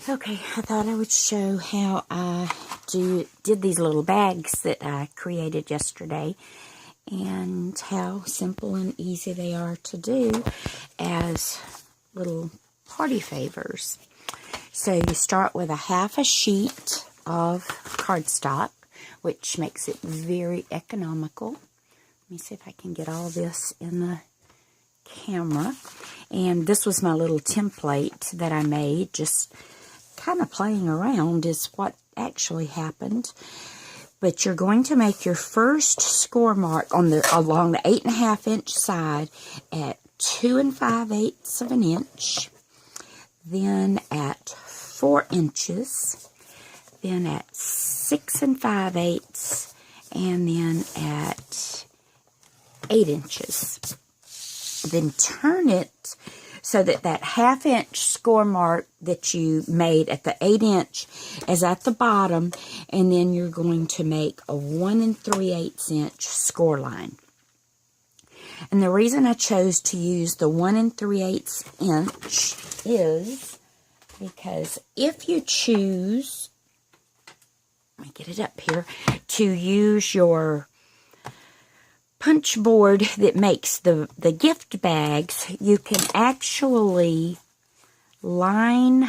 Okay, I thought I would show how I did these little bags that I created yesterday and how simple and easy they are to do as little party favors. So you start with a half a sheet of cardstock, which makes it very economical. Let me see if I can get all this in the camera. And this was my little template that I made, just kind of playing around is what actually happened. But you're going to make your first score mark on along the 8.5 inch side at 2 5/8 of an inch, then at 4 inches, then at 6 5/8, and then at 8 inches. Then turn it so that that half-inch score mark that you made at the 8 inch is at the bottom, and then you're going to make a 1 3/8 inch score line. And the reason I chose to use the 1 3/8 inch is because if you choose, let me get it up here, to use your punch board that makes the gift bags, you can actually line.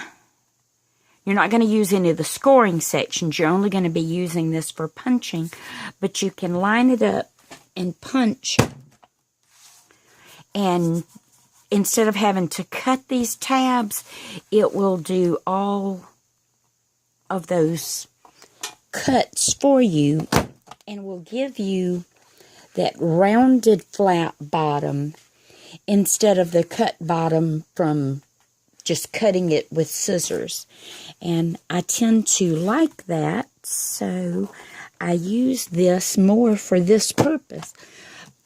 You're not going to use any of the scoring sections. You're only going to be using this for punching, but you can line it up and punch. And instead of having to cut these tabs, it will do all of those cuts for you and will give you that rounded flat bottom instead of the cut bottom from just cutting it with scissors. And I tend to like that, so I use this more for this purpose.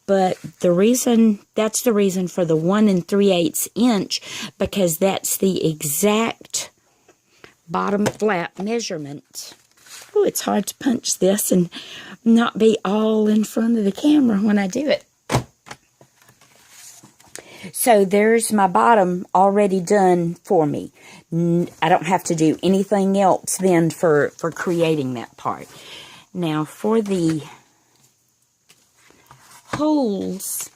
But that's the reason for the 1 3/8 inch, because that's the exact bottom flat measurement. Oh, it's hard to punch this and not be all in front of the camera when I do it. So there's my bottom already done for me. I don't have to do anything else then for creating that part. Now for the holes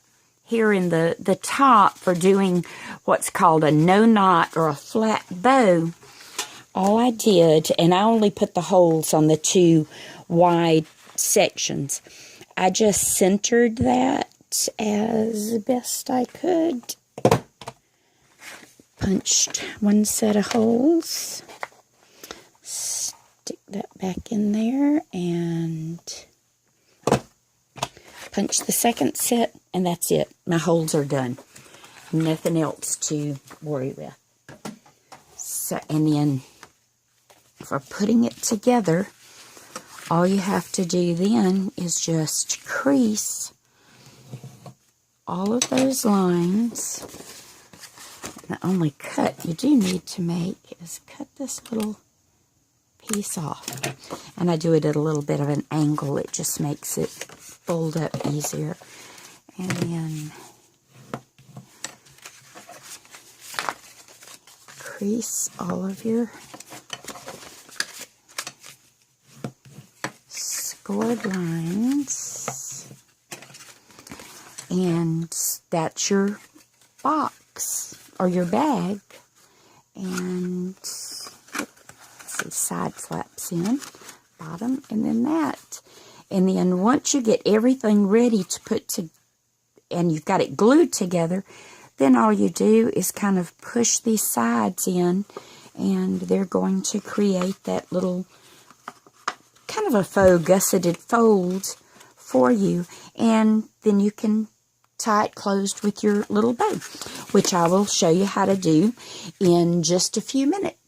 here in the top for doing what's called a no knot or a flat bow, all I did, and I only put the holes on the 2 wide sections, I just centered that as best I could. Punched one set of holes, stick that back in there, and punch the second set, and that's it. My holes are done. Nothing else to worry with. So, and then for putting it together, all you have to do then is just crease all of those lines. The only cut you do need to make is cut this little piece off. And I do it at a little bit of an angle. It just makes it fold up easier. And then crease all of your scored lines, and that's your box or your bag. And let's see, side flaps in, bottom, and then that. And then once you get everything ready to put to, and you've got it glued together, then all you do is kind of push these sides in, and they're going to create that little kind of a faux gusseted fold for you, and then you can tie it closed with your little bow, which I will show you how to do in just a few minutes.